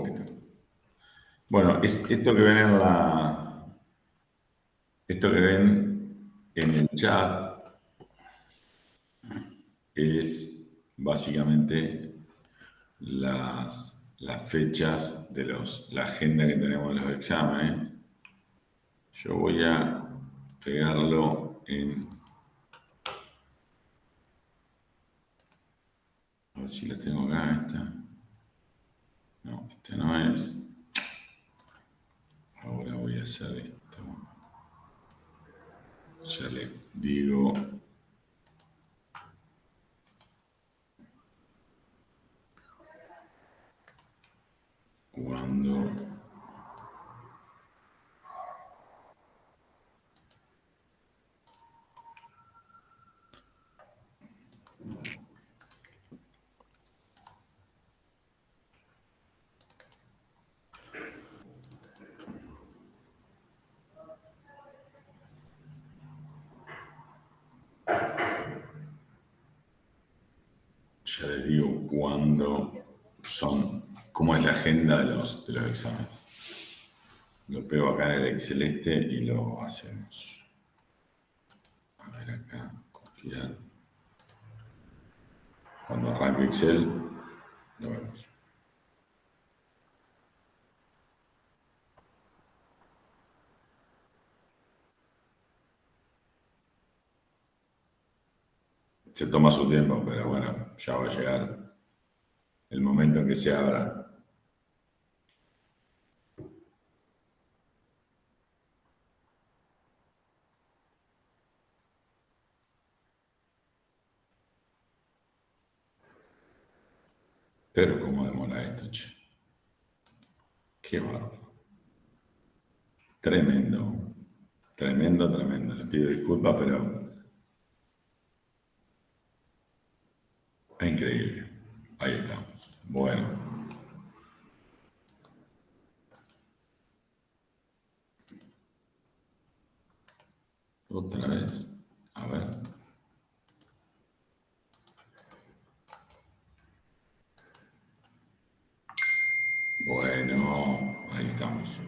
está. Bueno, es esto que ven en esto que ven en el chat es básicamente las fechas de la agenda que tenemos de los exámenes. Yo voy a pegarlo a ver si la tengo acá, esta. No, esta no es. Ahora voy a hacer esto. Ya les digo. Cuando ya les digo cuándo son, cómo es la agenda de los exámenes. Lo pego acá en el Excel y lo hacemos. A ver acá, copiar. Cuando arranque Excel, lo vemos. Se toma su tiempo, pero bueno, ya va a llegar el momento en que se abra. Pero cómo demora esto, che. Qué bárbaro. Tremendo. Tremendo, tremendo. Les pido disculpas, pero es increíble. Ahí estamos. Bueno. Otra vez. A ver. Bueno, ahí estamos.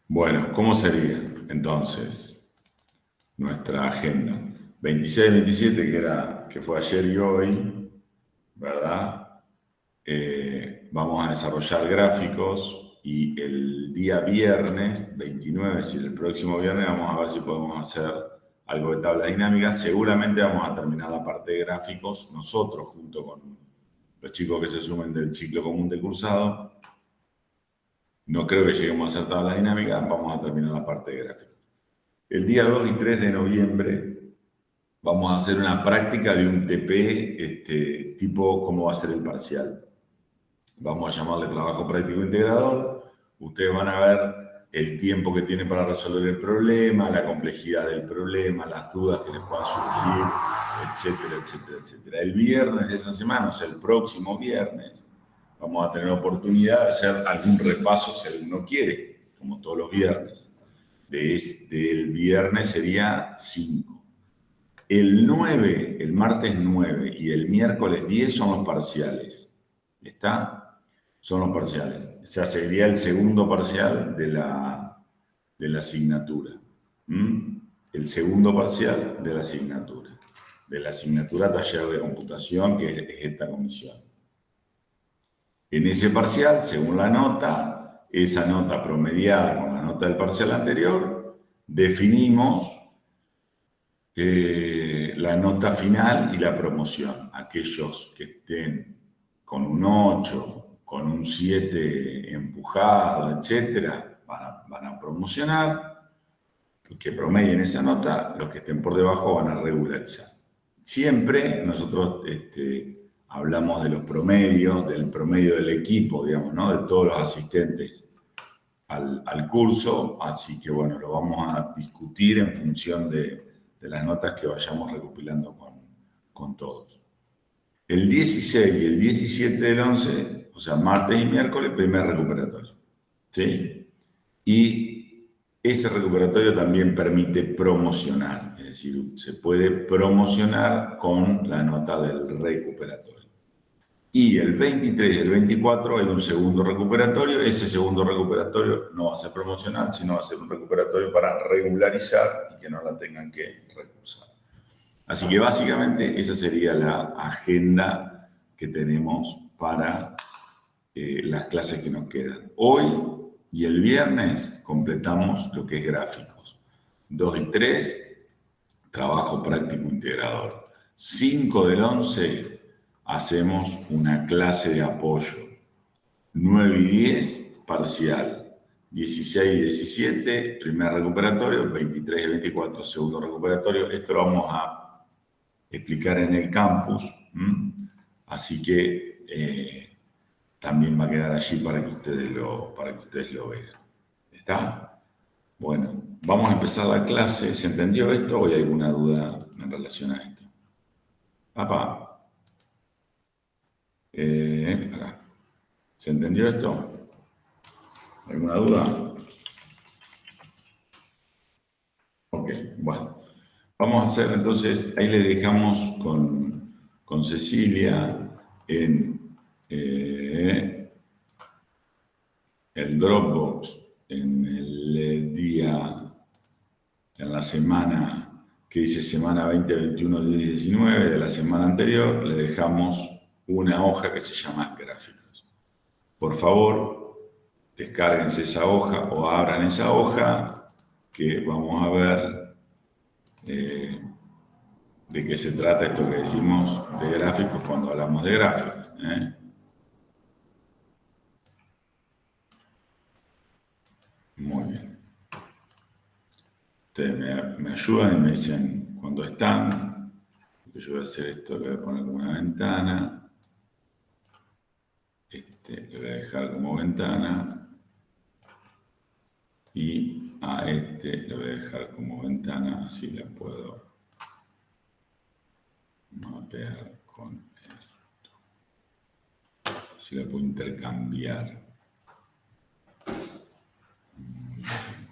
Bueno, ¿cómo sería entonces nuestra agenda? 26 y 27, que fue ayer y hoy, ¿verdad? Vamos a desarrollar gráficos y el día viernes, 29, es decir, el próximo viernes, vamos a ver si podemos hacer algo de tablas dinámicas. Seguramente vamos a terminar la parte de gráficos nosotros, junto con los chicos que se sumen del ciclo común de cursado. No creo que lleguemos a hacer tablas dinámicas, vamos a terminar la parte de gráficos. El día 2 y 3 de noviembre vamos a hacer una práctica de un TP tipo cómo va a ser el parcial. Vamos a llamarle trabajo práctico integrador. Ustedes van a ver el tiempo que tiene para resolver el problema, la complejidad del problema, las dudas que les puedan surgir, etcétera, etcétera, etcétera. El viernes de esa semana, o sea, el próximo viernes, vamos a tener oportunidad de hacer algún repaso si alguno quiere, como todos los viernes. El viernes sería 5. El 9, el martes 9 y el miércoles 10 son los parciales. ¿Está? Son los parciales. O sea, sería el segundo parcial de la asignatura. El segundo parcial de la asignatura. De la asignatura taller de computación, que es esta comisión. En ese parcial, según la nota, esa nota promediada con la nota del parcial anterior, definimos la nota final y la promoción. Aquellos que estén con un 8, con un 7 empujado, etcétera, van a promocionar. Los que promedien esa nota, los que estén por debajo van a regularizar. Siempre nosotros hablamos de los promedios, del promedio del equipo, digamos, ¿no? De todos los asistentes al curso, así que bueno, lo vamos a discutir en función de las notas que vayamos recopilando con todos. El 16 y el 17 del 11, o sea, martes y miércoles, primer recuperatorio. ¿Sí? Y ese recuperatorio también permite promocionar, es decir, se puede promocionar con la nota del recuperatorio. Y el 23 y el 24 hay un segundo recuperatorio. Ese segundo recuperatorio no va a ser promocional, sino va a ser un recuperatorio para regularizar y que no la tengan que recursar. Así que básicamente esa sería la agenda que tenemos para las clases que nos quedan. Hoy y el viernes completamos lo que es gráficos. 2 y 3, trabajo práctico integrador. 5 del 11, hacemos una clase de apoyo. 9 y 10, parcial. 16 y 17, primer recuperatorio. 23 y 24, segundo recuperatorio. Esto lo vamos a explicar en el campus. Así que también va a quedar allí para que ustedes lo vean. ¿Está? Bueno, vamos a empezar la clase. ¿Se entendió esto o hay alguna duda en relación a esto? Papá, acá. ¿Se entendió esto? ¿Alguna duda? Ok, bueno. Vamos a hacer entonces, ahí le dejamos con Cecilia en el Dropbox, en el día, en la semana que dice semana 2021 19 de la semana anterior, le dejamos una hoja que se llama gráficos. Por favor, descárguense esa hoja o abran esa hoja que vamos a ver de qué se trata esto que decimos de gráficos cuando hablamos de gráficos. Muy bien. Ustedes me ayudan y me dicen cuando están. Yo voy a hacer esto, le voy a poner como una ventana. Le voy a dejar como ventana. Y a le voy a dejar como ventana, así la puedo mapear con esto. Así la puedo intercambiar. Muy bien.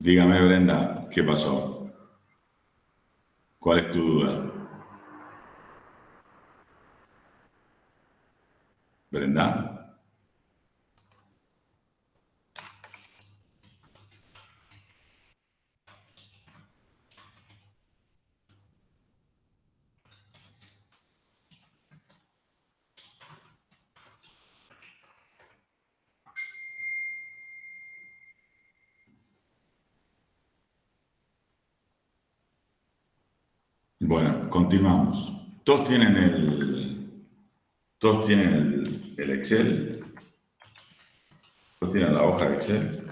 Dígame, Brenda, ¿qué pasó? ¿Cuál es tu duda? ¿Brenda? Bueno, continuamos. Todos tienen el Excel? ¿Todos tienen la hoja de Excel?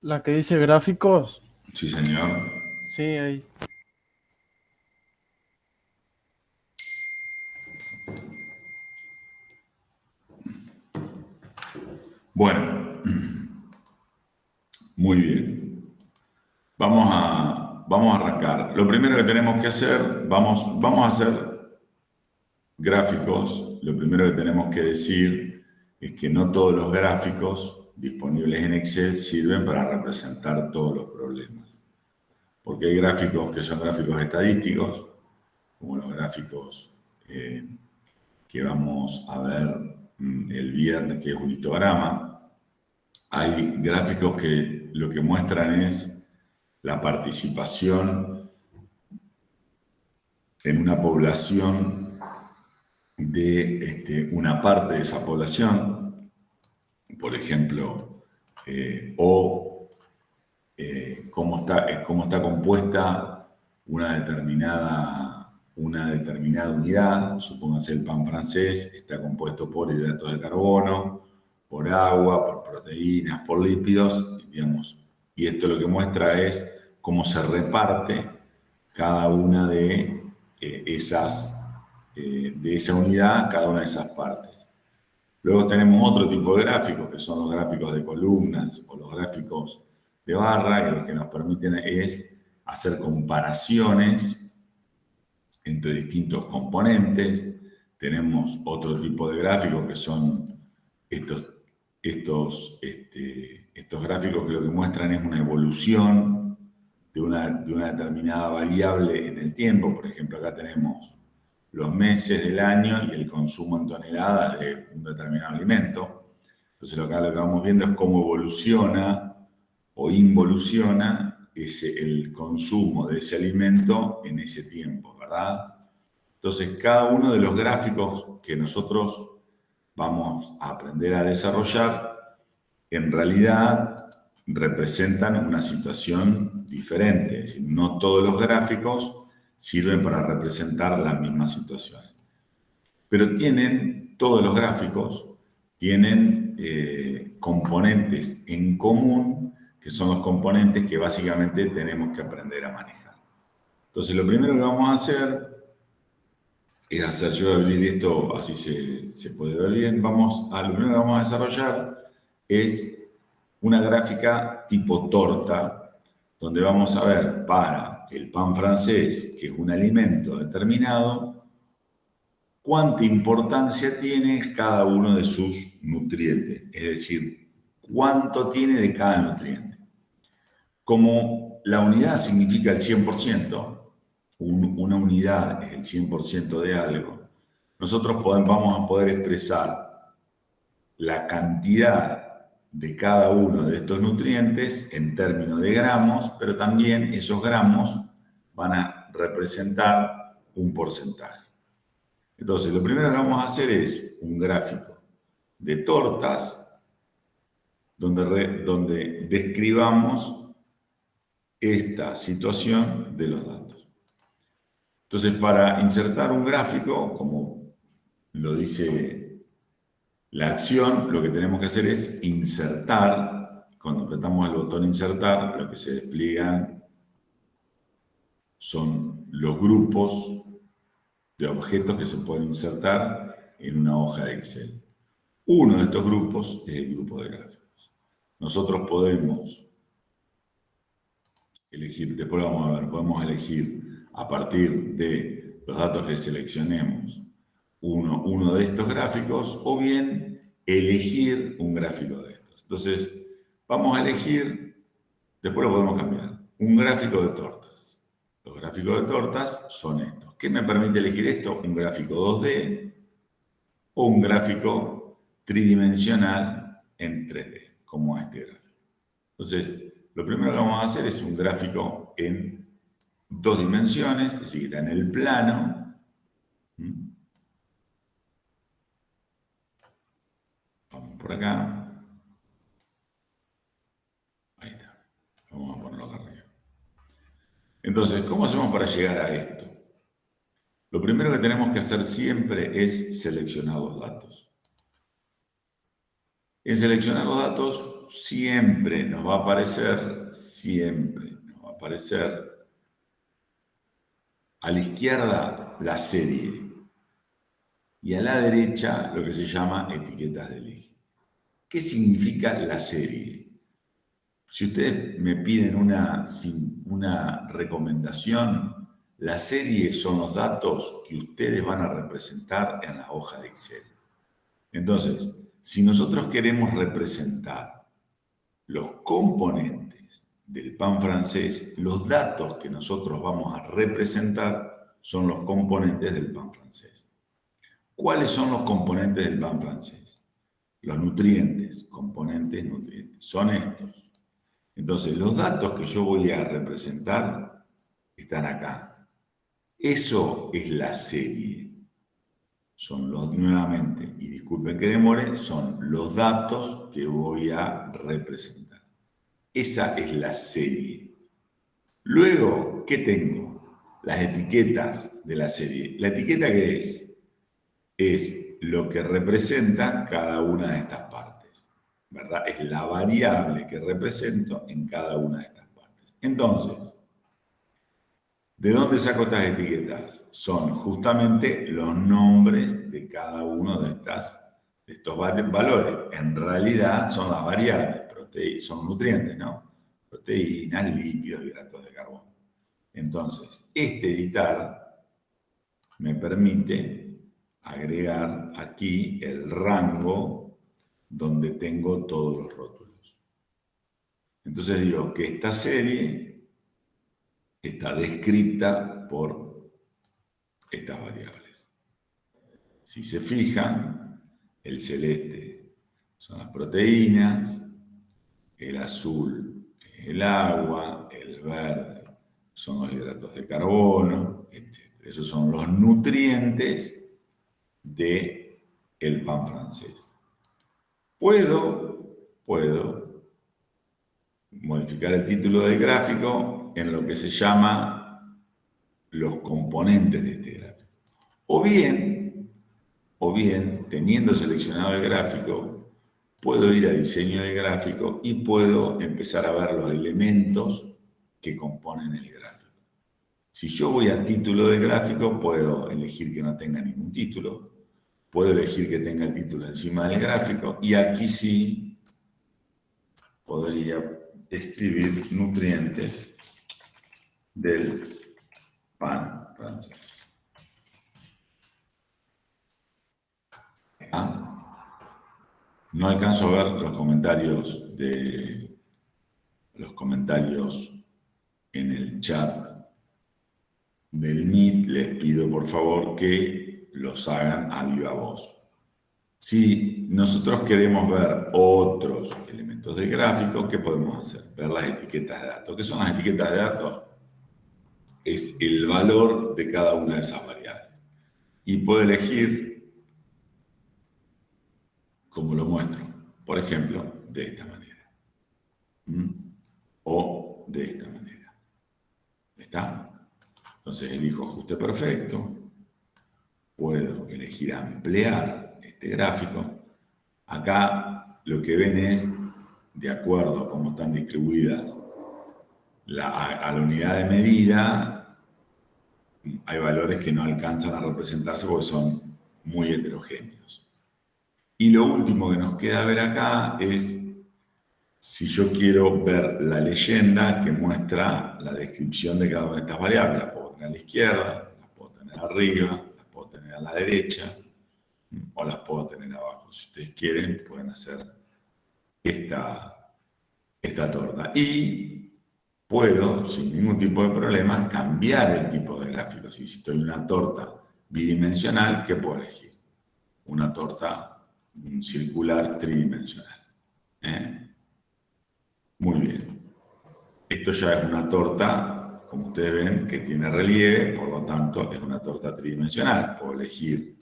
La que dice gráficos. Sí, señor. Sí, ahí. Bueno, muy bien. Vamos a arrancar. Lo primero que tenemos que hacer, vamos a hacer gráficos. Lo primero que tenemos que decir es que no todos los gráficos disponibles en Excel sirven para representar todos los problemas. Porque hay gráficos que son gráficos estadísticos, como los gráficos que vamos a ver el viernes, que es un histograma. Hay gráficos que lo que muestran es la participación en una población de una parte de esa población, por ejemplo, o cómo está compuesta una determinada unidad. Supóngase el pan francés está compuesto por hidratos de carbono, por agua, por proteínas, por lípidos, digamos, Y esto lo que muestra es cómo se reparte cada una de esa unidad, cada una de esas partes. Luego tenemos otro tipo de gráficos, que son los gráficos de columnas o los gráficos de barra, que lo que nos permiten es hacer comparaciones entre distintos componentes. Tenemos otro tipo de gráficos que son estos gráficos que lo que muestran es una evolución de una determinada variable en el tiempo. Por ejemplo, acá tenemos los meses del año y el consumo en toneladas de un determinado alimento. Entonces, acá lo que vamos viendo es cómo evoluciona o involuciona el consumo de ese alimento en ese tiempo, ¿verdad? Entonces, cada uno de los gráficos que nosotros vamos a aprender a desarrollar, en realidad representan una situación diferente. Es decir, no todos los gráficos sirven para representar las mismas situaciones. Pero todos los gráficos tienen componentes en común, que son los componentes que básicamente tenemos que aprender a manejar. Entonces, lo primero que vamos a hacer es hacer, yo voy a abrir esto, así se puede ver bien. Lo primero que vamos a desarrollar es una gráfica tipo torta, donde vamos a ver para el pan francés, que es un alimento determinado, cuánta importancia tiene cada uno de sus nutrientes, es decir, cuánto tiene de cada nutriente. Como la unidad significa el 100%, una unidad es el 100% de algo, nosotros vamos a poder expresar la cantidad de cada uno de estos nutrientes en términos de gramos, pero también esos gramos van a representar un porcentaje. Entonces, lo primero que vamos a hacer es un gráfico de tortas donde describamos esta situación de los datos. Entonces, para insertar un gráfico, como lo dice la acción, lo que tenemos que hacer es insertar. Cuando apretamos el botón insertar, lo que se despliegan son los grupos de objetos que se pueden insertar en una hoja de Excel. Uno de estos grupos es el grupo de gráficos. Nosotros podemos elegir, después vamos a ver, podemos elegir a partir de los datos que seleccionemos uno de estos gráficos o bien elegir un gráfico de estos. Entonces, vamos a elegir, después lo podemos cambiar, un gráfico de tortas. Los gráficos de tortas son estos. ¿Qué me permite elegir esto? Un gráfico 2D o un gráfico tridimensional en 3D, como este gráfico. Entonces, lo primero que vamos a hacer es un gráfico en 2 dimensiones, es decir, está en el plano. Vamos por acá. Ahí está. Vamos a ponerlo acá arriba. Entonces, ¿cómo hacemos para llegar a esto? Lo primero que tenemos que hacer siempre es seleccionar los datos. En seleccionar los datos siempre nos va a aparecer a la izquierda la serie y a la derecha lo que se llama etiquetas del eje. ¿Qué significa la serie? Si ustedes me piden una recomendación, la serie son los datos que ustedes van a representar en la hoja de Excel. Entonces, si nosotros queremos representar los componentes del pan francés, los datos que nosotros vamos a representar son los componentes del pan francés. ¿Cuáles son los componentes del pan francés? Los nutrientes, componentes nutrientes, son estos. Entonces, los datos que yo voy a representar están acá. Eso es la serie. Nuevamente, y disculpen que demore, son los datos que voy a representar. Esa es la serie. Luego, ¿qué tengo? Las etiquetas de la serie. ¿La etiqueta qué es? Es lo que representa cada una de estas partes. ¿verdad? Es la variable que represento en cada una de estas partes. Entonces, ¿de dónde saco estas etiquetas? Son justamente los nombres de cada uno de estos valores. En realidad son las variables, son nutrientes, ¿no? Proteínas, lípidos, hidratos de carbono. Entonces, este editar me permite agregar aquí el rango donde tengo todos los rótulos. Entonces digo que esta serie está descrita por estas variables. Si se fijan, el celeste son las proteínas, el azul es el agua, el verde son los hidratos de carbono, etc. Esos son los nutrientes del pan francés. Puedo modificar el título del gráfico en lo que se llama los componentes de este gráfico. O bien, teniendo seleccionado el gráfico, puedo ir a diseño del gráfico y puedo empezar a ver los elementos que componen el gráfico. Si yo voy a título del gráfico, puedo elegir que no tenga ningún título, puedo elegir que tenga el título encima del gráfico, y aquí sí podría escribir nutrientes del pan francés. No alcanzo a ver los comentarios en el chat del Meet. Les pido por favor que los hagan a viva voz. Si nosotros queremos ver otros elementos del gráfico, ¿qué podemos hacer? Ver las etiquetas de datos. ¿Qué son las etiquetas de datos? Es el valor de cada una de esas variables. Y puedo elegir cómo lo muestro. Por ejemplo, de esta manera. O de esta manera. ¿Está? Entonces elijo ajuste perfecto. Puedo elegir ampliar este gráfico. Acá lo que ven es, de acuerdo a cómo están distribuidas a la unidad de medida, hay valores que no alcanzan a representarse porque son muy heterogéneos. Y lo último que nos queda ver acá es si yo quiero ver la leyenda que muestra la descripción de cada una de estas variables. Las puedo tener a la izquierda, las puedo tener arriba, las puedo tener a la derecha, o las puedo tener abajo. Si ustedes quieren, pueden hacer esta torta. Y puedo, sin ningún tipo de problema, cambiar el tipo de gráfico. Si estoy en una torta bidimensional, ¿qué puedo elegir? Una torta circular tridimensional. Muy bien. Esto ya es una torta, como ustedes ven, que tiene relieve, por lo tanto es una torta tridimensional. Puedo elegir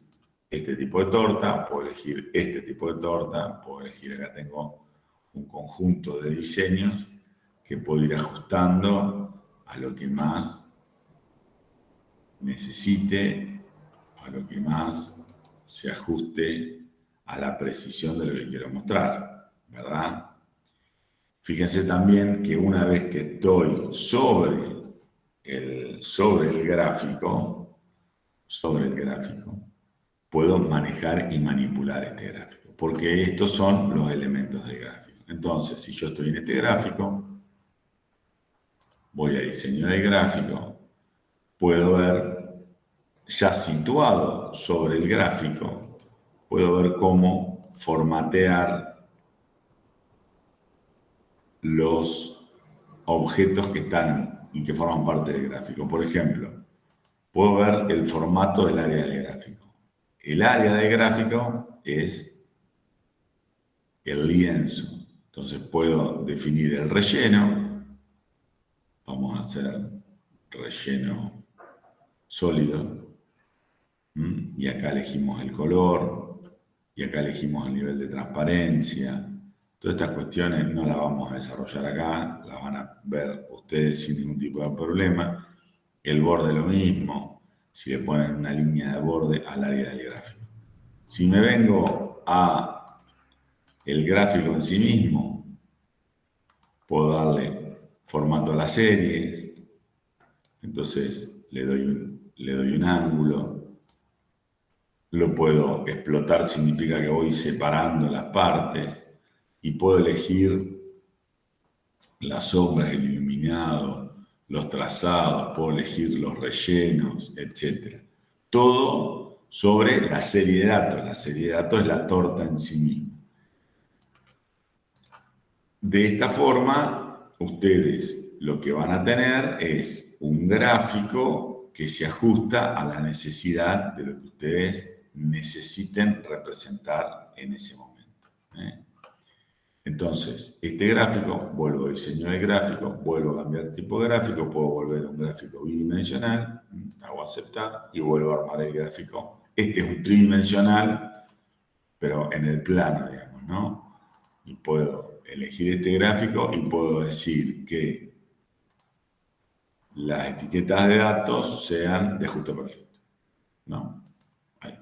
este tipo de torta, puedo elegir este tipo de torta, puedo elegir, acá tengo un conjunto de diseños que puedo ir ajustando a lo que más necesite, a lo que más se ajuste a la precisión de lo que quiero mostrar, ¿verdad? Fíjense también que una vez que estoy sobre el gráfico, puedo manejar y manipular este gráfico, porque estos son los elementos del gráfico. Entonces, si yo estoy en este gráfico, voy a diseño del gráfico, puedo ver, ya situado sobre el gráfico, puedo ver cómo formatear los objetos que están y que forman parte del gráfico. Por ejemplo, puedo ver el formato del área del gráfico. El área del gráfico es el lienzo. Entonces puedo definir el relleno. Vamos a hacer relleno sólido. Y acá elegimos el color. Y acá elegimos el nivel de transparencia. Todas estas cuestiones no las vamos a desarrollar acá. Las van a ver ustedes sin ningún tipo de problema. El borde lo mismo. Si le ponen una línea de borde al área del gráfico. Si me vengo a El gráfico en sí mismo, puedo darle formato a las series, entonces le doy un ángulo, lo puedo explotar, significa que voy separando las partes y puedo elegir las sombras, el iluminado, los trazados, puedo elegir los rellenos, etc. Todo sobre la serie de datos. La serie de datos es la torta en sí misma. De esta forma, ustedes lo que van a tener es un gráfico que se ajusta a la necesidad de lo que ustedes necesiten representar en ese momento. Entonces, este gráfico, vuelvo a diseñar el gráfico, vuelvo a cambiar el tipo de gráfico, puedo volver a un gráfico bidimensional, hago aceptar y vuelvo a armar el gráfico. Este es un tridimensional, pero en el plano, digamos, ¿no? Y puedo elegir este gráfico y puedo decir que las etiquetas de datos sean de ajuste perfecto, ¿no? Ahí.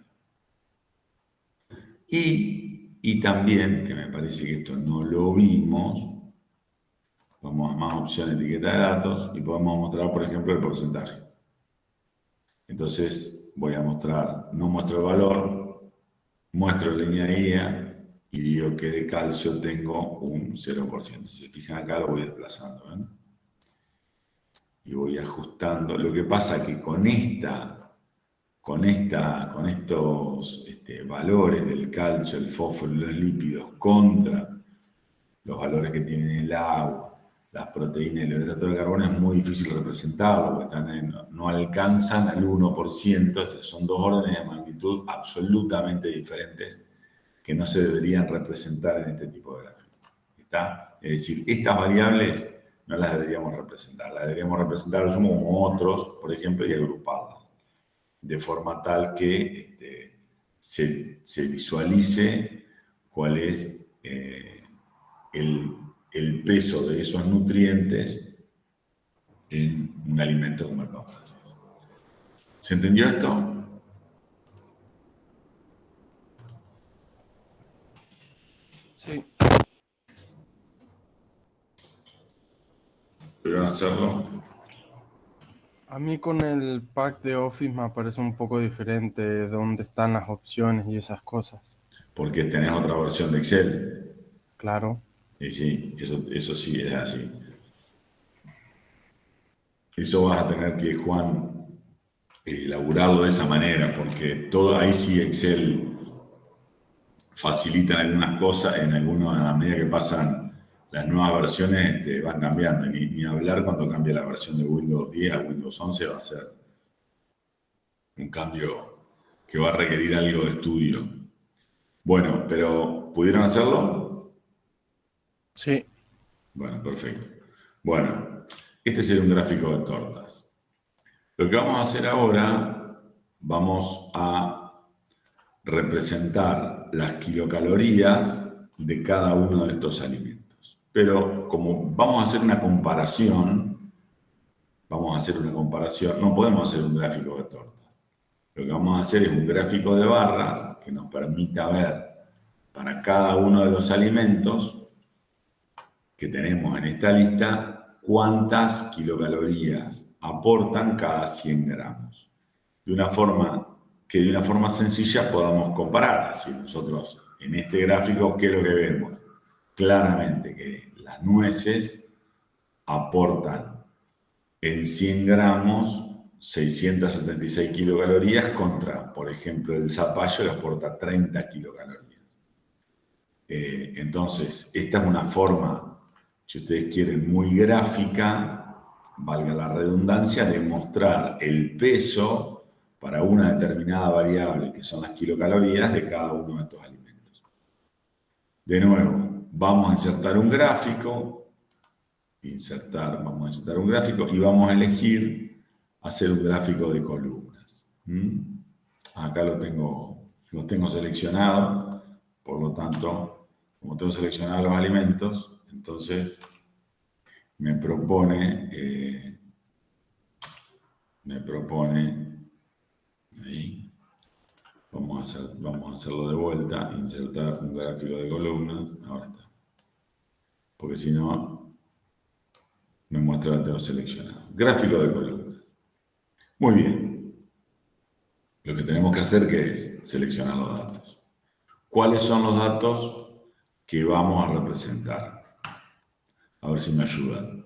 Y también, que me parece que esto no lo vimos, vamos a más opciones de etiqueta de datos y podemos mostrar, por ejemplo, el porcentaje. Entonces voy a mostrar, no muestro el valor, muestro la línea guía y digo que de calcio tengo un 0%. Si se fijan acá lo voy desplazando, ¿ven? Y voy ajustando. Lo que pasa es que con estos valores del calcio, el fósforo y los lípidos contra los valores que tienen el agua, las proteínas y los hidratos de carbono, es muy difícil representarlo, porque no alcanzan al 1%, son dos órdenes de magnitud absolutamente diferentes que no se deberían representar en este tipo de gráficos. ¿Está? Es decir, estas variables no las deberíamos representar, las deberíamos representar al sumo como otros, por ejemplo, y agruparlas, de forma tal que se visualice cuál es el peso de esos nutrientes en un alimento como el pan francés. ¿Se entendió esto? Sí. ¿Pudieron hacerlo? A mí con el pack de Office me parece un poco diferente dónde están las opciones y esas cosas. Porque tenés otra versión de Excel. Claro. Y sí, eso sí es así. Eso vas a tener que, Juan, elaborarlo de esa manera, porque todo ahí sí Excel facilita algunas cosas, a la medida que pasan las nuevas versiones van cambiando. Ni hablar cuando cambie la versión de Windows 10 a Windows 11 va a ser un cambio que va a requerir algo de estudio. Bueno, pero ¿pudieron hacerlo? Sí. Bueno, perfecto. Bueno, este sería un gráfico de tortas. Lo que vamos a hacer ahora, vamos a representar las kilocalorías de cada uno de estos alimentos. Pero como vamos a hacer una comparación, no podemos hacer un gráfico de tortas. Lo que vamos a hacer es un gráfico de barras que nos permita ver para cada uno de los alimentos que tenemos en esta lista cuántas kilocalorías aportan cada 100 gramos. De una forma sencilla podamos comparar. Si nosotros en este gráfico, ¿qué es lo que vemos? Claramente que las nueces aportan en 100 gramos 676 kilocalorías contra, por ejemplo, el zapallo que aporta 30 kilocalorías. Entonces, esta es una forma, si ustedes quieren, muy gráfica, valga la redundancia, de mostrar el peso para una determinada variable, que son las kilocalorías de cada uno de estos alimentos. De nuevo, vamos a insertar un gráfico, vamos a insertar un gráfico y vamos a elegir hacer un gráfico de columnas. Acá lo tengo seleccionado, por lo tanto, como tengo seleccionados los alimentos, entonces me propone ahí, Vamos a hacerlo de vuelta, insertar un gráfico de columnas. Ahora está. Porque si no, me muestra lo tengo seleccionado. Gráfico de columnas. Muy bien. Lo que tenemos que hacer ¿qué es? Seleccionar los datos. ¿Cuáles son los datos que vamos a representar? A ver si me ayudan.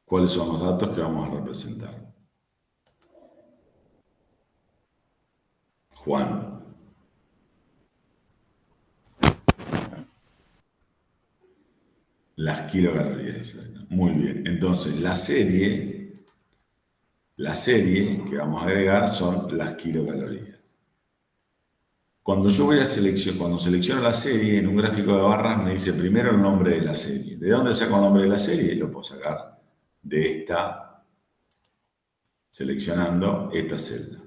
¿Cuáles son los datos que vamos a representar? Juan. Las kilocalorías. Muy bien. Entonces, la serie que vamos a agregar son las kilocalorías. Cuando yo voy a cuando selecciono la serie en un gráfico de barras, me dice primero el nombre de la serie. ¿De dónde saco el nombre de la serie? Lo puedo sacar de esta, seleccionando esta celda.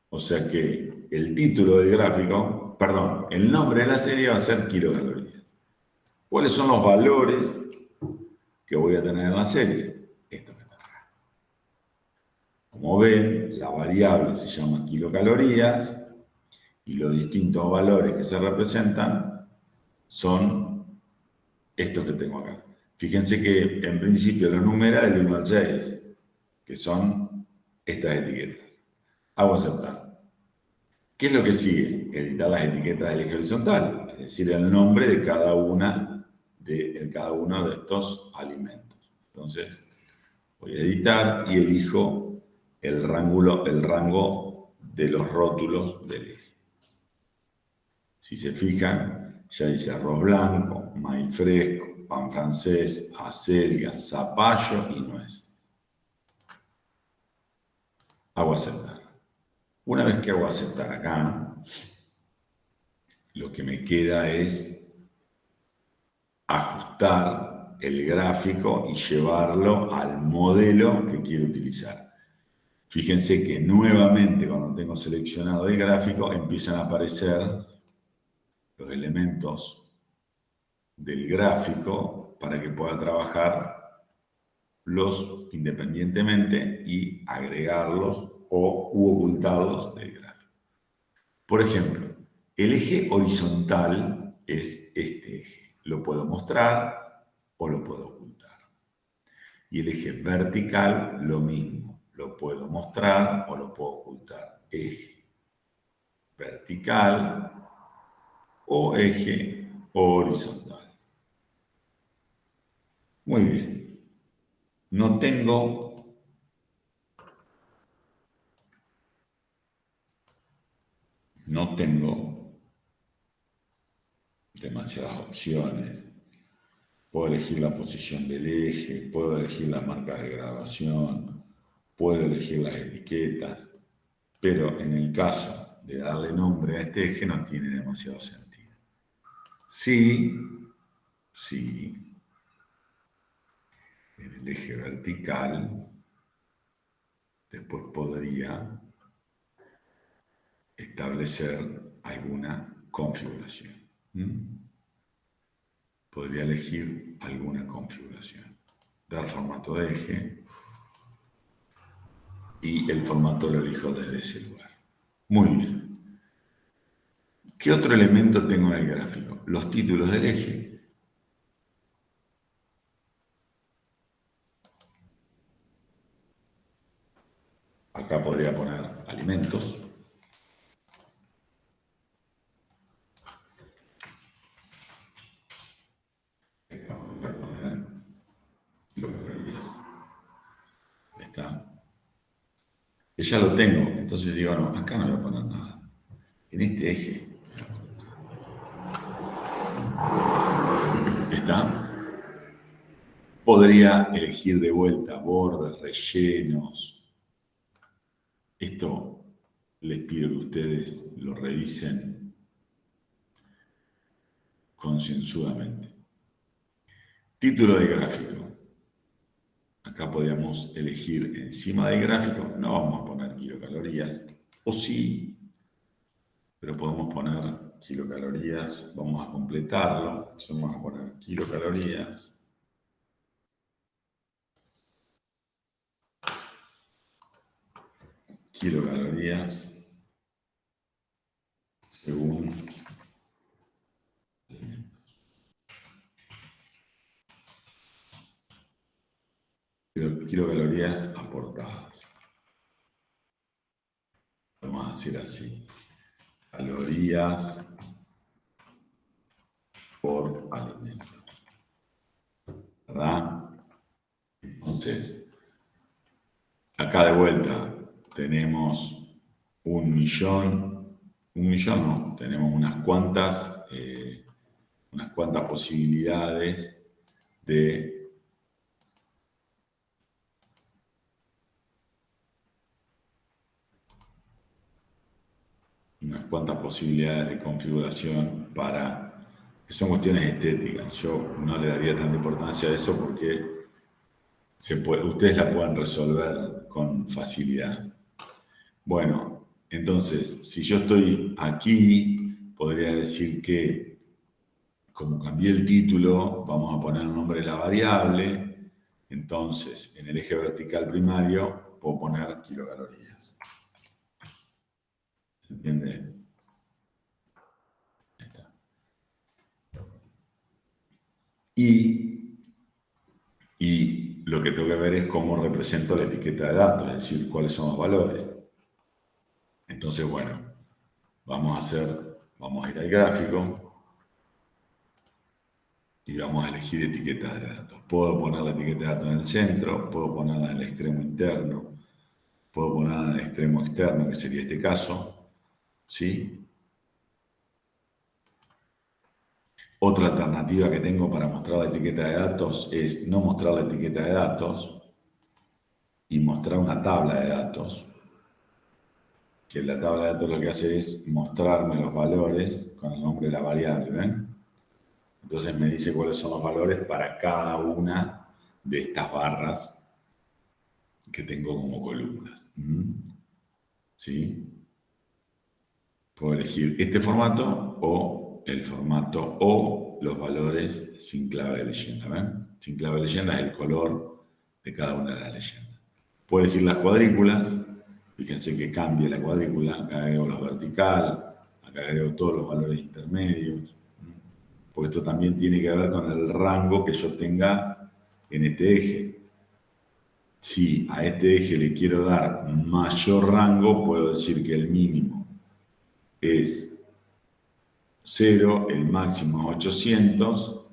O sea que el título del gráfico, perdón, el nombre de la serie va a ser kilocalorías. ¿Cuáles son los valores que voy a tener en la serie? Esto que está acá. Como ven, la variable se llama kilocalorías y los distintos valores que se representan son estos que tengo acá. Fíjense que en principio lo numera del 1 al 6, que son estas etiquetas. Hago aceptar. ¿Qué es lo que sigue? Editar las etiquetas del eje horizontal, es decir, el nombre de cada uno de estos alimentos. Entonces, voy a editar y elijo el rango de los rótulos del eje. Si se fijan, ya dice arroz blanco, maíz fresco, pan francés, acelga, zapallo y nueces. Hago aceptar. Una vez que hago aceptar acá, lo que me queda es ajustar el gráfico y llevarlo al modelo que quiero utilizar. Fíjense que nuevamente cuando tengo seleccionado el gráfico empiezan a aparecer los elementos del gráfico para que pueda trabajar independientemente y agregarlos u ocultarlos del gráfico. Por ejemplo, el eje horizontal es este eje. Lo puedo mostrar o lo puedo ocultar. Y el eje vertical, lo mismo. Lo puedo mostrar o lo puedo ocultar. Eje vertical o eje horizontal. Muy bien. No tengo demasiadas opciones. Puedo elegir la posición del eje, puedo elegir las marcas de grabación, puedo elegir las etiquetas, pero en el caso de darle nombre a este eje no tiene demasiado sentido. Sí, en el eje vertical, después podría establecer alguna configuración. Podría elegir alguna configuración. Dar formato de eje y el formato lo elijo desde ese lugar. Muy bien. ¿Qué otro elemento tengo en el gráfico? Los títulos del eje. Acá podría poner alimentos. Está. Que ya lo tengo, entonces digo, no, acá no voy a poner nada. En este eje. ¿Está? Podría elegir de vuelta bordes, rellenos. Esto les pido que ustedes lo revisen concienzudamente. Título de gráfico. Acá podríamos elegir encima del gráfico, no vamos a poner kilocalorías, o sí, pero podemos poner kilocalorías, vamos a completarlo, vamos a poner kilocalorías. Kilocalorías. según kilocalorías aportadas. Vamos a decir así. Calorías por alimento. ¿Verdad? Entonces, acá de vuelta tenemos 1.000.000, no, tenemos unas cuantas posibilidades de configuración que son cuestiones estéticas. Yo no le daría tanta importancia a eso porque ustedes la pueden resolver con facilidad. Bueno, entonces, si yo estoy aquí, podría decir que, como cambié el título, vamos a poner el nombre de la variable. Entonces, en el eje vertical primario, puedo poner kilocalorías. ¿Se entiende? Ahí está. Y lo que tengo que ver es cómo represento la etiqueta de datos, es decir, cuáles son los valores. Entonces, bueno, vamos a ir al gráfico y vamos a elegir etiquetas de datos. Puedo poner la etiqueta de datos en el centro, puedo ponerla en el extremo interno, puedo ponerla en el extremo externo, que sería este caso, ¿sí? Otra alternativa que tengo para mostrar la etiqueta de datos es no mostrar la etiqueta de datos y mostrar una tabla de datos, que la tabla de datos lo que hace es mostrarme los valores con el nombre de la variable, ¿ven? Entonces me dice cuáles son los valores para cada una de estas barras que tengo como columnas. ¿Sí? Puedo elegir este formato o el formato o los valores sin clave de leyenda, ¿ven? Sin clave de leyenda es el color de cada una de las leyendas. Puedo elegir las cuadrículas. Fíjense que cambia la cuadrícula. Acá agrego los vertical, acá agrego todos los valores intermedios. Porque esto también tiene que ver con el rango que yo tenga en este eje. Si a este eje le quiero dar mayor rango, puedo decir que el mínimo es 0, el máximo es 800,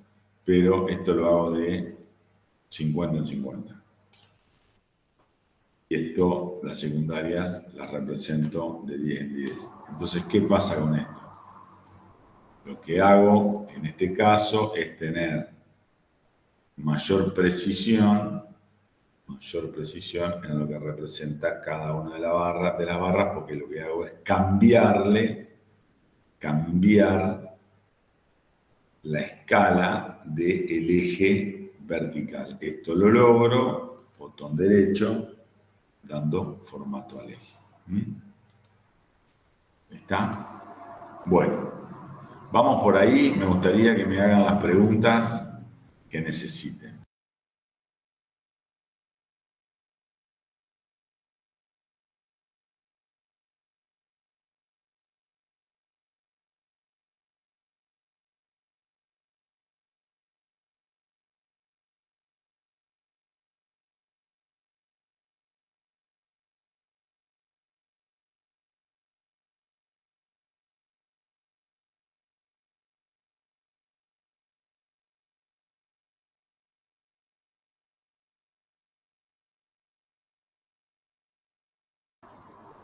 pero esto lo hago de 50 en 50. Y esto, las secundarias, las represento de 10 en 10. Entonces, ¿qué pasa con esto? Lo que hago en este caso es tener mayor precisión en lo que representa cada una de las barras, porque lo que hago es cambiar la escala del eje vertical. Esto lo logro, botón derecho, dando formato al eje. ¿Está? Bueno, vamos por ahí. Me gustaría que me hagan las preguntas que necesiten.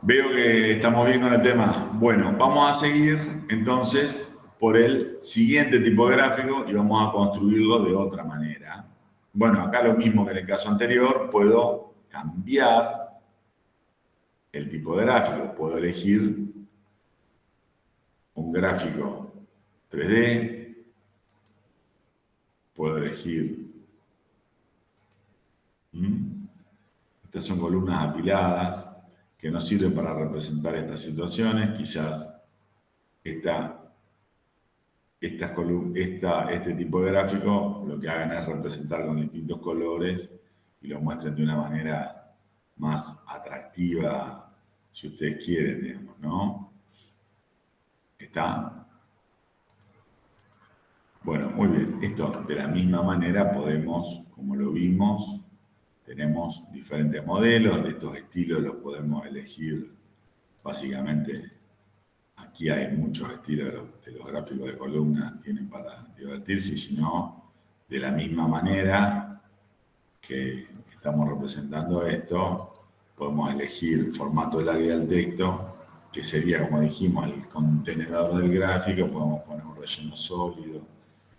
Veo que estamos bien con el tema. Bueno, vamos a seguir entonces por el siguiente tipo de gráfico y vamos a construirlo de otra manera. Bueno, acá lo mismo que en el caso anterior, puedo cambiar el tipo de gráfico. Puedo elegir un gráfico 3D. Puedo elegir. Estas son columnas apiladas que nos sirven para representar estas situaciones. Quizás este tipo de gráfico lo que hagan es representar con distintos colores y lo muestren de una manera más atractiva, si ustedes quieren, digamos, ¿no? ¿Está? Bueno, muy bien. Esto de la misma manera podemos, como lo vimos, tenemos diferentes modelos. De estos estilos los podemos elegir básicamente. Aquí hay muchos estilos de los gráficos de columnas, tienen para divertirse, y si no, de la misma manera que estamos representando esto, podemos elegir el formato del área del texto, que sería, como dijimos, el contenedor del gráfico. Podemos poner un relleno sólido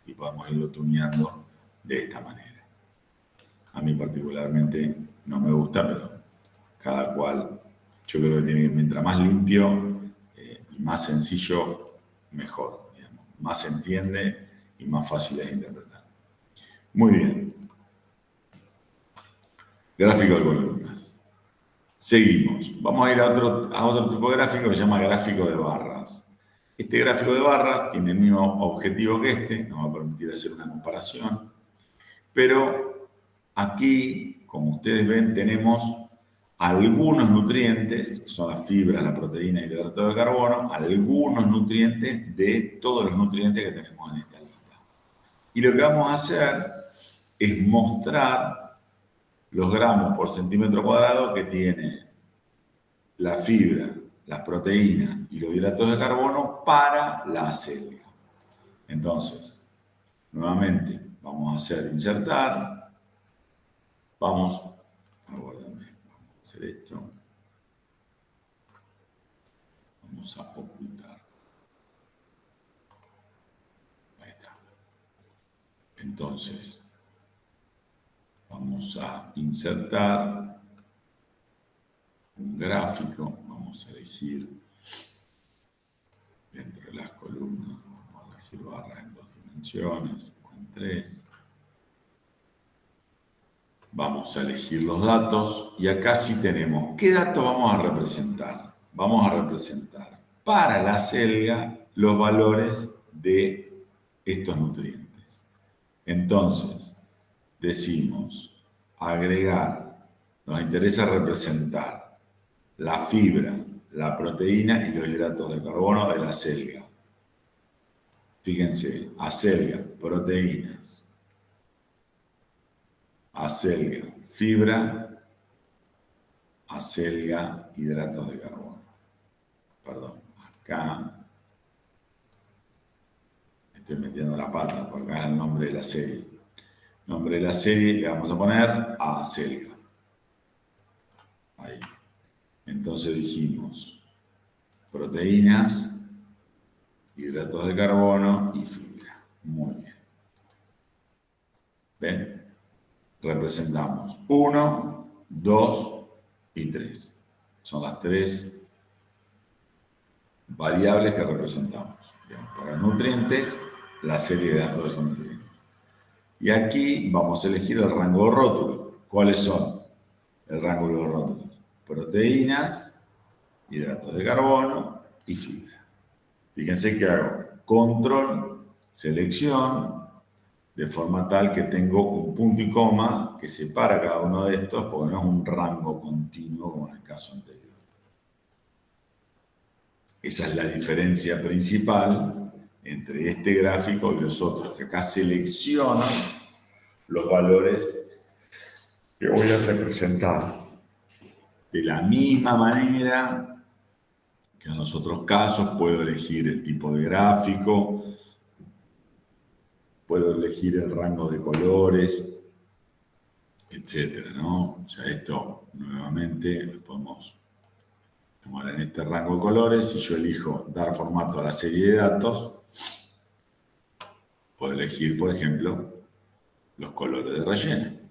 y podemos irlo tuneando de esta manera. A mí particularmente no me gusta, pero cada cual, yo creo que tiene que, mientras más limpio y más sencillo, mejor, digamos. Más se entiende y más fácil es interpretar. Muy bien. Gráfico de columnas. Seguimos. Vamos a ir a otro tipo de gráfico que se llama gráfico de barras. Este gráfico de barras tiene el mismo objetivo que este, nos va a permitir hacer una comparación, pero aquí, como ustedes ven, tenemos algunos nutrientes, que son las fibras, la proteína y el hidrato de carbono, algunos nutrientes de todos los nutrientes que tenemos en esta lista. Y lo que vamos a hacer es mostrar los gramos por centímetro cuadrado que tiene la fibra, las proteínas y los hidratos de carbono para la acelga. Entonces, nuevamente, vamos a hacer insertar, vamos a hacer esto, vamos a ocultar. Ahí está. Entonces, vamos a insertar un gráfico, vamos a elegir dentro de las columnas, vamos a elegir barras en 2 dimensiones o en 3. Vamos a elegir los datos y acá sí tenemos. ¿Qué datos vamos a representar? Vamos a representar para la acelga los valores de estos nutrientes. Entonces, decimos agregar, nos interesa representar la fibra, la proteína y los hidratos de carbono de la acelga. Fíjense, acelga, proteínas, acelga, fibra, acelga, hidratos de carbono. Perdón, acá estoy metiendo la pata, porque acá es el nombre de la serie. Nombre de la serie le vamos a poner acelga. Ahí. Entonces dijimos proteínas, hidratos de carbono y fibra. Muy bien. ¿Ven? Representamos 1, 2 y 3. Son las 3 variables que representamos. Digamos, para nutrientes, la serie de datos de esos nutrientes. Y aquí vamos a elegir el rango de rótulo. ¿Cuáles son? El rango de los rótulos: proteínas, hidratos de carbono y fibra. Fíjense que hago control, selección, de forma tal que tengo un punto y coma que separa cada uno de estos, porque no es un rango continuo como en el caso anterior. Esa es la diferencia principal entre este gráfico y los otros, que acá selecciono los valores que voy a representar. De la misma manera que en los otros casos puedo elegir el tipo de gráfico, puedo elegir el rango de colores, etcétera, ¿no? O sea, esto nuevamente lo podemos tomar en este rango de colores. Si yo elijo dar formato a la serie de datos, puedo elegir, por ejemplo, los colores de relleno.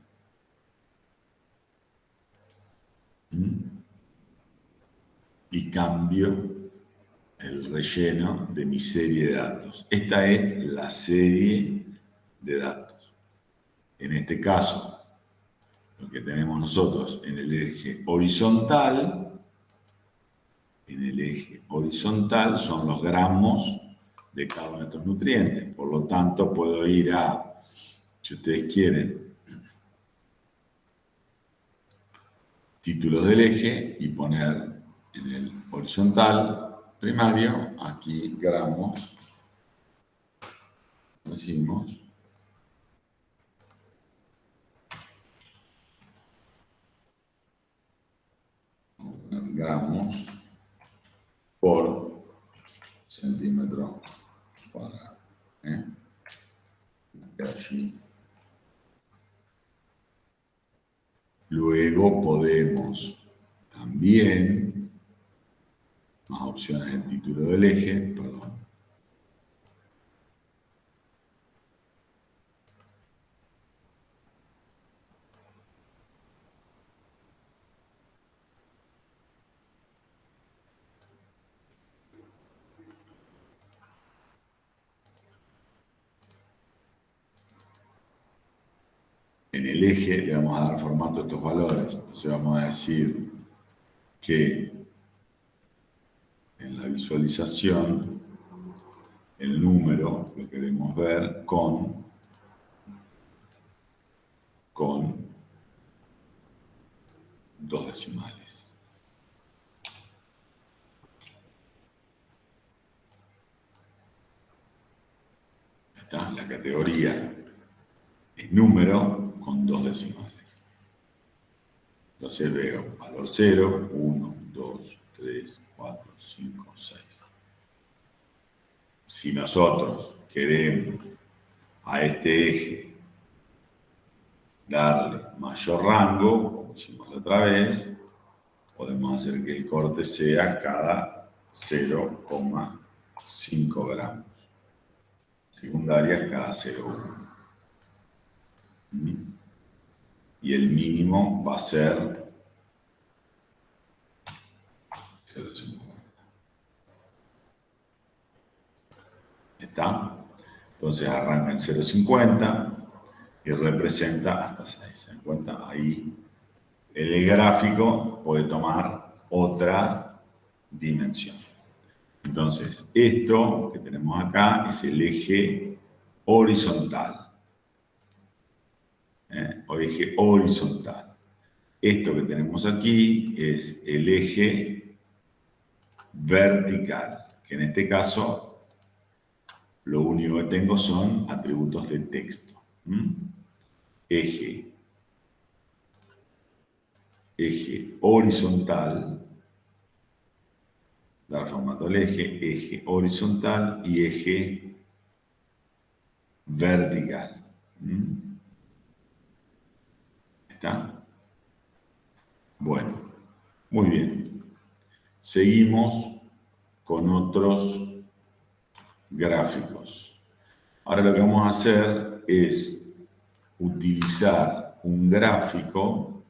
Y cambio el relleno de mi serie de datos. Esta es la serie de datos. En este caso, lo que tenemos nosotros en el eje horizontal, son los gramos de cada uno de estos nutrientes. Por lo tanto, puedo ir a, si ustedes quieren, títulos del eje y poner en el horizontal primario, aquí gramos, decimos, gramos por centímetro cuadrado. Allí. Luego podemos también, más opciones del título del eje, perdón. En el eje le vamos a dar formato a estos valores. Entonces vamos a decir que en la visualización el número lo queremos ver con dos decimales. Está la categoría es número con dos decimales. Entonces veo valor 0, 1, 2, 3, 4, 5, 6. Si nosotros queremos a este eje darle mayor rango, como hicimos la otra vez, podemos hacer que el corte sea cada 0,5 gramos. Secundarias cada 0,1. Y el mínimo va a ser 0,50. ¿Está? Entonces arranca en 0,50 y representa hasta 6. ¿Se dan cuenta? Ahí el gráfico puede tomar otra dimensión. Entonces, esto que tenemos acá es el eje horizontal. O eje horizontal. Esto que tenemos aquí es el eje vertical, que en este caso lo único que tengo son atributos de texto. Eje horizontal, dar formato al eje horizontal y eje vertical. ¿Está? Bueno, muy bien. Seguimos con otros gráficos. Ahora lo que vamos a hacer es utilizar un gráfico.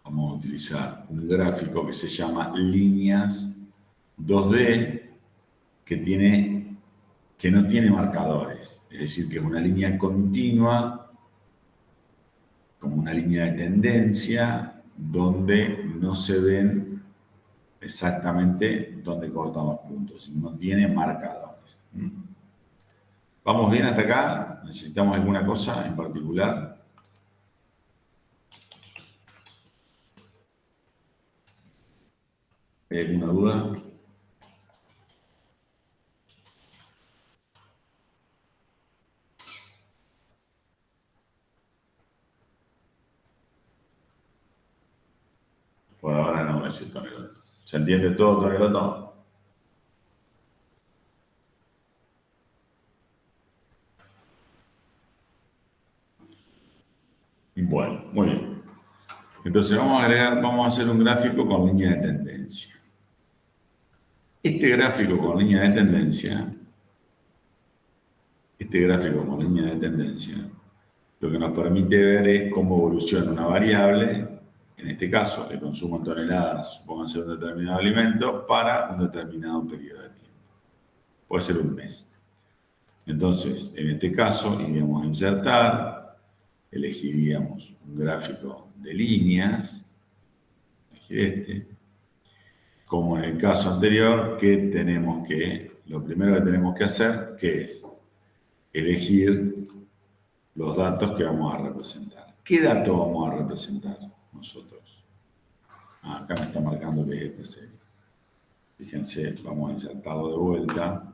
Vamos a utilizar un gráfico que se llama líneas 2D que no tiene marcadores. Es decir, que es una línea continua, como una línea de tendencia, donde no se ven exactamente dónde cortan los puntos. No tiene marcadores. ¿Vamos bien hasta acá? ¿Necesitamos alguna cosa en particular? ¿Hay alguna duda? Por ahora no, ese Tonelot. ¿Se entiende todo, Tonelot? Bueno, muy bien. Entonces vamos a hacer un gráfico con línea de tendencia. Este gráfico con línea de tendencia, lo que nos permite ver es cómo evoluciona una variable, en este caso, el consumo en toneladas, supónganse un determinado alimento, para un determinado periodo de tiempo. Puede ser un mes. Entonces, en este caso, iríamos a insertar, elegiríamos un gráfico de líneas, elegir este. Como en el caso anterior, lo primero que tenemos que hacer, ¿qué es? Elegir los datos que vamos a representar. ¿Qué datos vamos a representar nosotros? Acá me está marcando que es esta serie. Fíjense, vamos a insertarlo de vuelta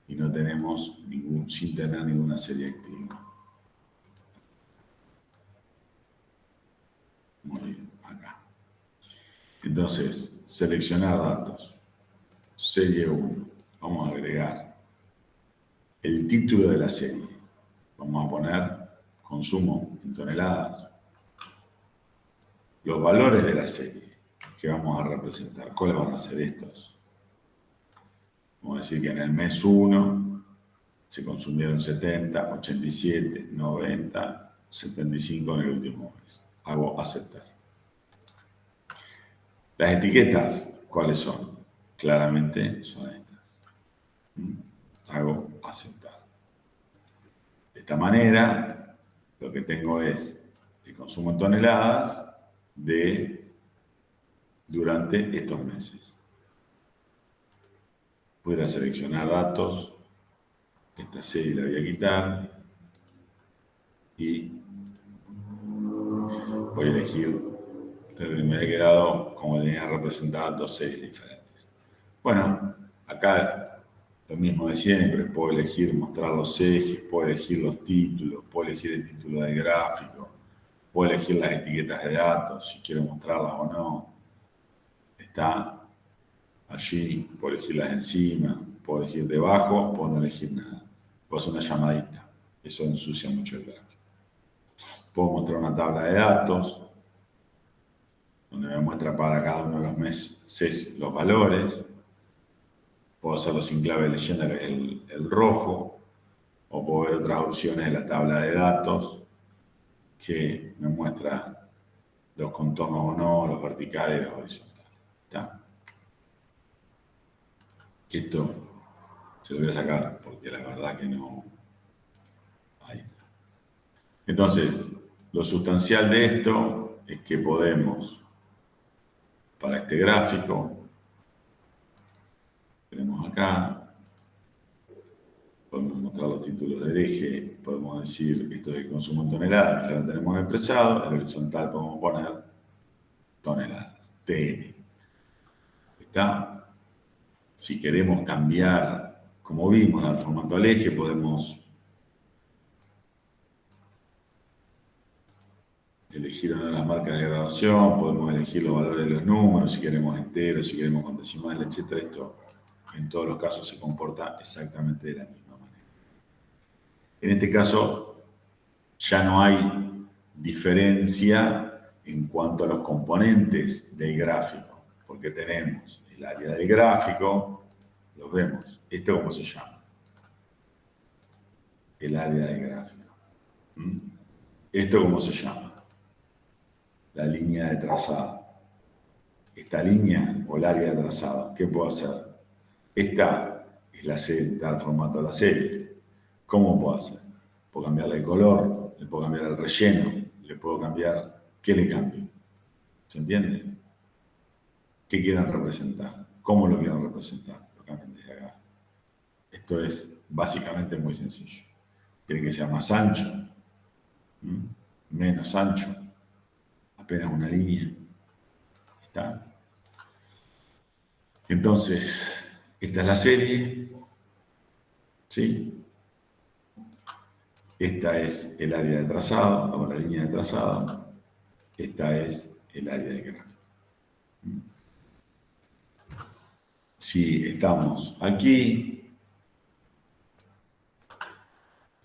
y no tenemos sin tener ninguna serie activa. Muy bien, acá. Entonces, seleccionar datos. Serie 1. Vamos a agregar el título de la serie. Vamos a poner consumo en toneladas. Los valores de la serie que vamos a representar. ¿Cuáles van a ser estos? Vamos a decir que en el mes 1 se consumieron 70, 87, 90, 75 en el último mes. Hago aceptar. Las etiquetas, ¿cuáles son? Claramente son estas. Hago aceptar. De esta manera, lo que tengo es el consumo en toneladas durante estos meses. Voy a seleccionar datos. Esta serie la voy a quitar. Y voy a elegir. Me ha quedado como tenía representadas dos series diferentes. Bueno, acá lo mismo de siempre. Puedo elegir mostrar los ejes, puedo elegir los títulos, puedo elegir el título del gráfico, puedo elegir las etiquetas de datos, si quiero mostrarlas o no. Está allí, puedo elegirlas encima, puedo elegir debajo, puedo no elegir nada. Puedo hacer una llamadita, eso ensucia mucho el gráfico. Puedo mostrar una tabla de datos, donde me muestra para cada uno de los meses los valores. Puedo hacerlo sin clave de leyenda, que es el rojo, o puedo ver otras opciones de la tabla de datos que me muestra los contornos o no, los verticales y los horizontales. ¿Está? Esto se lo voy a sacar porque la verdad que no. Ahí está. Entonces, lo sustancial de esto es que podemos, para este gráfico, tenemos acá, podemos mostrar los títulos del eje, podemos decir esto es el consumo en toneladas, que ya lo tenemos expresado, el horizontal podemos poner toneladas, TN. ¿Está? Si queremos cambiar, como vimos, al formato al eje, podemos elegir una de las marcas de graduación, podemos elegir los valores de los números, si queremos enteros, si queremos con decimal, etc. Esto en todos los casos se comporta exactamente de la misma manera. En este caso ya no hay diferencia en cuanto a los componentes del gráfico, porque tenemos el área del gráfico, los vemos. ¿Esto cómo se llama? El área del gráfico. ¿Esto cómo se llama? La línea de trazado. Esta línea o el área de trazado, ¿qué puedo hacer? Esta es la serie, está el formato de la serie. ¿Cómo puedo hacer? Puedo cambiarle el color, le puedo cambiar el relleno, le puedo cambiar. ¿Qué le cambio? ¿Se entiende? ¿Qué quieran representar? ¿Cómo lo quieren representar? Lo cambian desde acá. Esto es básicamente muy sencillo. ¿Quiere que sea más ancho? Menos ancho. Apenas una línea. ¿Está? Entonces, esta es la serie. ¿Sí? Esta es el área de trazado, o la línea de trazado. Esta es el área de gráfico. Si estamos aquí,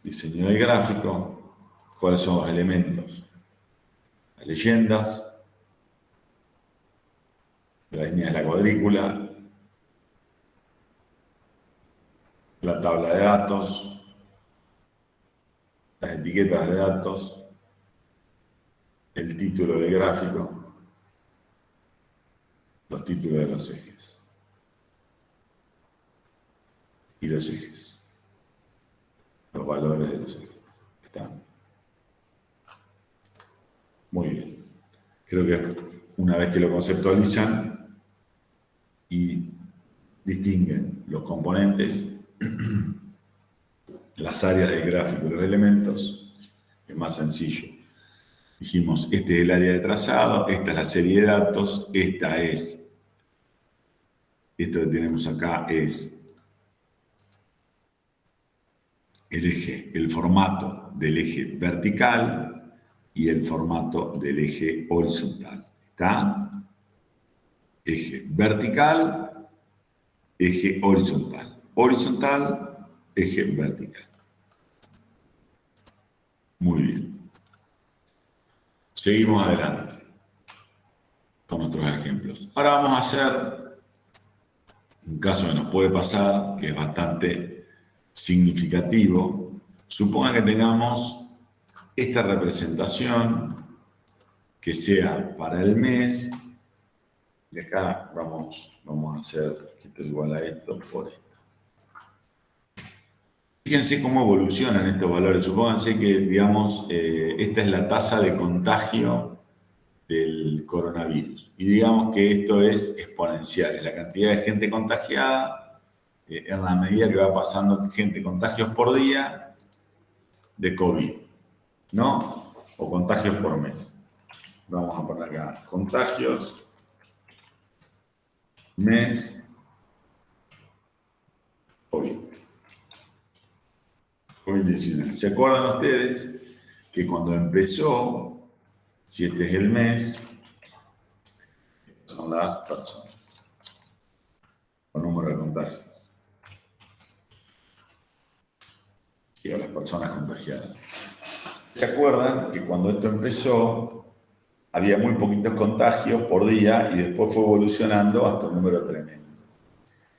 diseño del gráfico, ¿cuáles son los elementos? Las leyendas, la línea de la cuadrícula, la tabla de datos, las etiquetas de datos, el título del gráfico, los títulos de los ejes y los ejes, los valores de los ejes. ¿Están? Muy bien. Creo que una vez que lo conceptualizan y distinguen los componentes, las áreas del gráfico y los elementos, es más sencillo. Dijimos, este es el área de trazado, esta es la serie de datos, esta es Esto que tenemos acá es el eje, el formato del eje vertical y el formato del eje horizontal. ¿Está? Eje vertical, eje horizontal. Horizontal, eje vertical. Muy bien. Seguimos adelante con otros ejemplos. Ahora vamos a hacer un caso que nos puede pasar, que es bastante significativo. Suponga que tengamos esta representación que sea para el mes, y acá vamos a hacer esto igual a esto por esto. Fíjense cómo evolucionan estos valores. Supónganse que, digamos, esta es la tasa de contagio del coronavirus. Y digamos que esto es exponencial, es la cantidad de gente contagiada en la medida que va pasando gente, contagios por día de COVID, ¿no? O contagios por mes. Vamos a poner acá, contagios, mes, COVID. COVID-19. ¿Se acuerdan ustedes que cuando empezó, si este es el mes, son las personas, el número de contagios y a las personas contagiadas? ¿Se acuerdan que cuando esto empezó había muy poquitos contagios por día y después fue evolucionando hasta un número tremendo?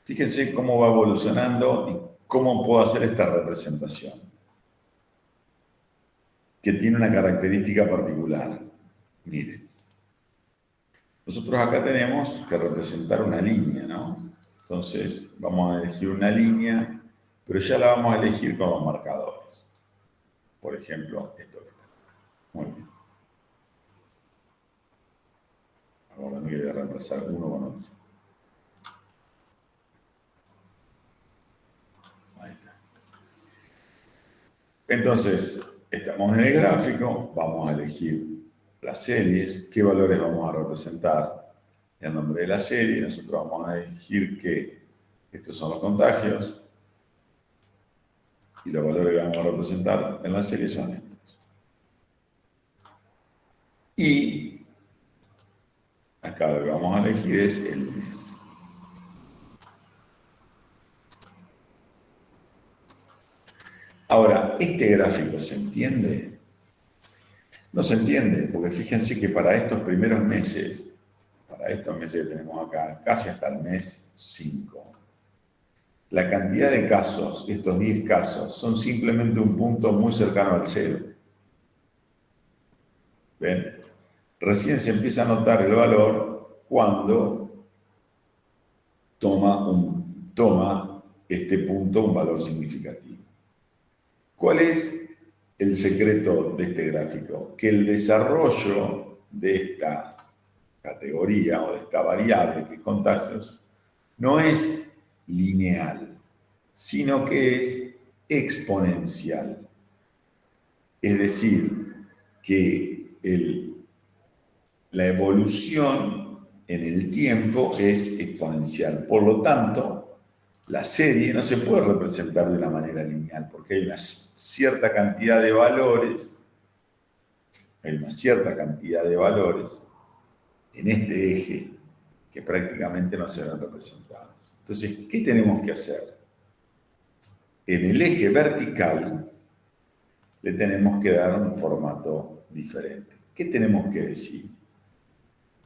Fíjense cómo va evolucionando y cómo puedo hacer esta representación, que tiene una característica particular. Miren, nosotros acá tenemos que representar una línea, ¿no? Entonces vamos a elegir una línea, pero ya la vamos a elegir con los marcadores. Por ejemplo, esto que está. Muy bien. Ahora me voy a reemplazar uno con otro. Ahí está. Entonces, estamos en el gráfico, vamos a elegir las series, qué valores vamos a representar. El nombre de la serie, nosotros vamos a elegir que estos son los contagios y los valores que vamos a representar en la serie son estos. Y acá lo que vamos a elegir es el mes. Ahora, ¿este gráfico se entiende? No se entiende, porque fíjense que para estos primeros meses, para estos meses que tenemos acá, casi hasta el mes 5, la cantidad de casos, estos 10 casos, son simplemente un punto muy cercano al cero. ¿Ven? Recién se empieza a notar el valor cuando toma este punto un valor significativo. ¿Cuál es el secreto de este gráfico? Que el desarrollo de esta categoría o de esta variable que es contagios no es lineal, sino que es exponencial. Es decir, que la evolución en el tiempo es exponencial. Por lo tanto, la serie no se puede representar de una manera lineal, porque hay una cierta cantidad de valores, en este eje que prácticamente no se ven representados. Entonces, ¿qué tenemos que hacer? En el eje vertical le tenemos que dar un formato diferente. ¿Qué tenemos que decir?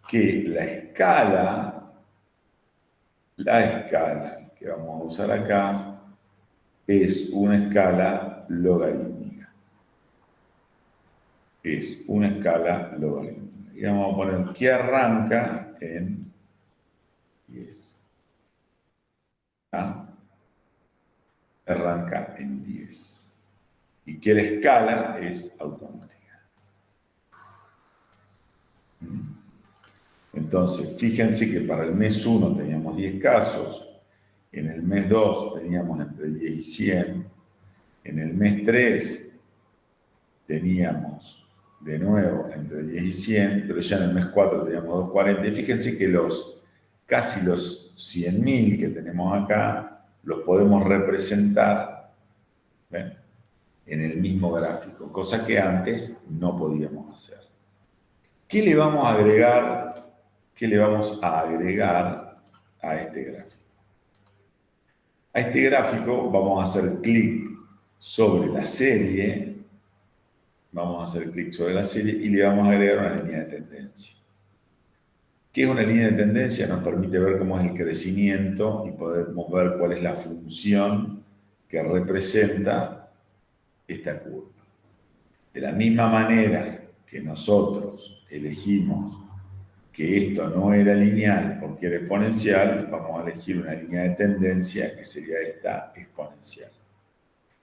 Que la escala que vamos a usar acá es una escala logarítmica. Es una escala logarítmica. Y vamos a poner que arranca en 10. ¿Ah? Arranca en 10. Y que la escala es automática. Entonces, fíjense que para el mes 1 teníamos 10 casos, en el mes 2 teníamos entre 10 y 100, en el mes 3 teníamos de nuevo entre 10 y 100, pero ya en el mes 4 teníamos 240. Y fíjense que los casi los 100.000 que tenemos acá, los podemos representar, ¿ven?, en el mismo gráfico, cosa que antes no podíamos hacer. ¿Qué le vamos a agregar? ¿Qué le vamos a agregar a este gráfico? A este gráfico vamos a hacer clic sobre la serie, y le vamos a agregar una línea de tendencia. ¿Qué es una línea de tendencia? Nos permite ver cómo es el crecimiento y podemos ver cuál es la función que representa esta curva. De la misma manera que nosotros elegimos que esto no era lineal porque era exponencial, vamos a elegir una línea de tendencia que sería esta exponencial.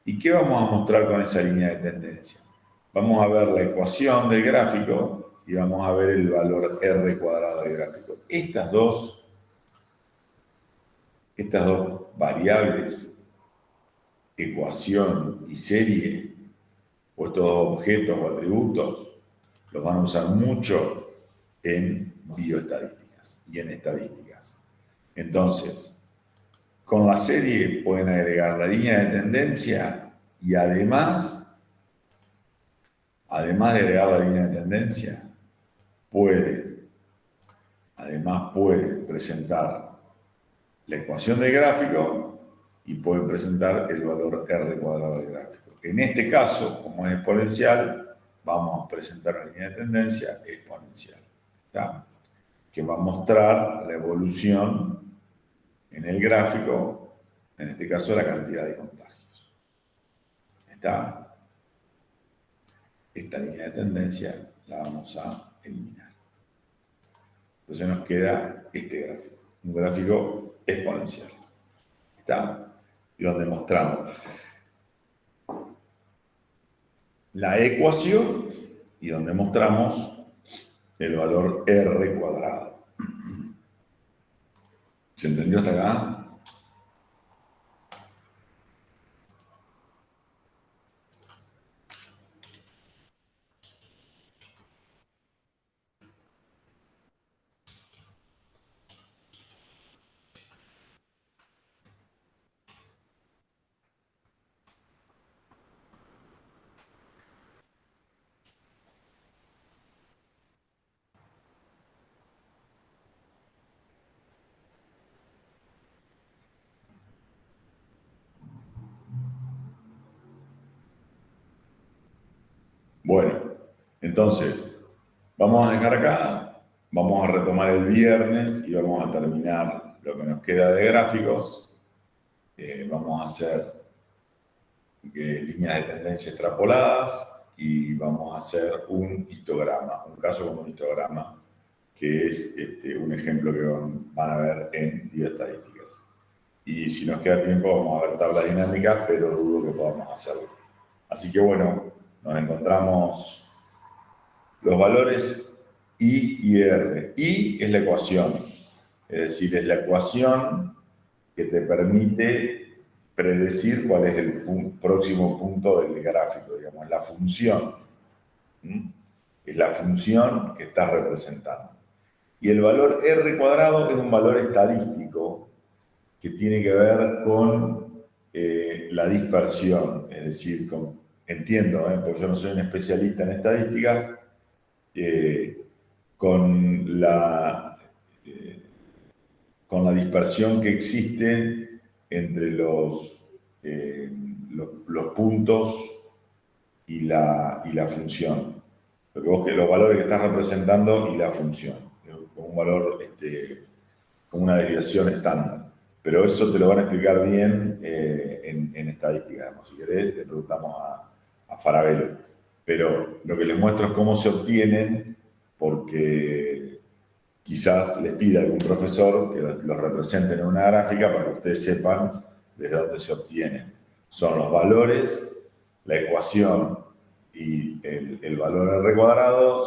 ¿Y qué vamos a mostrar con esa línea de tendencia? Vamos a ver la ecuación del gráfico y vamos a ver el valor R cuadrado del gráfico. Estas dos variables, ecuación y serie, o estos dos objetos o atributos, los van a usar mucho en bioestadísticas y en estadísticas. Entonces, con la serie pueden agregar la línea de tendencia y además de agregar la línea de tendencia, pueden presentar la ecuación del gráfico y pueden presentar el valor R cuadrado del gráfico. En este caso, como es exponencial, vamos a presentar una línea de tendencia exponencial, ¿está?, que va a mostrar la evolución en el gráfico, en este caso la cantidad de contagios. ¿Está? Esta línea de tendencia la vamos a eliminar. Entonces nos queda este gráfico, un gráfico exponencial. ¿Está? Y donde mostramos la ecuación y donde mostramos el valor R cuadrado. ¿Se entendió hasta acá? Bueno, entonces, vamos a dejar acá, vamos a retomar el viernes y vamos a terminar lo que nos queda de gráficos. Vamos a hacer líneas de tendencia extrapoladas y vamos a hacer un histograma, un caso como un histograma, que es un ejemplo que van a ver en bioestadísticas. Y si nos queda tiempo vamos a ver tablas dinámicas, pero dudo que podamos hacerlo. Así que bueno, nos encontramos los valores I y R. I es la ecuación, es decir, es la ecuación que te permite predecir cuál es el próximo punto del gráfico, digamos, la función. Es la función que estás representando. Y el valor R cuadrado es un valor estadístico que tiene que ver con la dispersión, es decir, entiendo, porque yo no soy un especialista en estadísticas, con la dispersión que existe entre los puntos y la función. Los valores que estás representando y la función, con un valor, con una desviación estándar. Pero eso te lo van a explicar bien en estadística. Si querés, le preguntamos a Farabello. Pero lo que les muestro es cómo se obtienen, porque quizás les pida a algún profesor que los representen en una gráfica para que ustedes sepan desde dónde se obtienen. Son los valores, la ecuación y el valor R cuadrado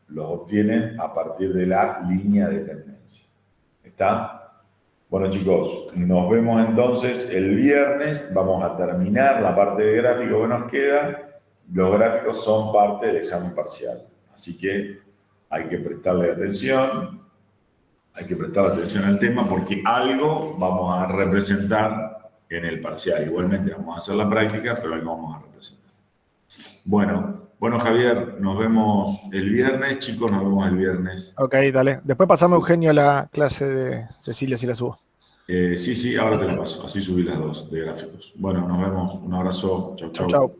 los obtienen a partir de la línea de tendencia. ¿Está? Bueno, chicos, nos vemos entonces el viernes. Vamos a terminar la parte de gráfico que nos queda. Los gráficos son parte del examen parcial, así que hay que prestarle atención hay que prestar atención al tema porque algo vamos a representar en el parcial. Igualmente vamos a hacer la práctica, pero algo vamos a representar. Bueno, Javier, nos vemos el viernes, chicos, nos vemos el viernes. Ok, dale. Después pasame, Eugenio, la clase de Cecilia si la subo. Sí, ahora te la paso. Así subí las dos de gráficos. Bueno, nos vemos. Un abrazo. Chau, Chau, chau. chau.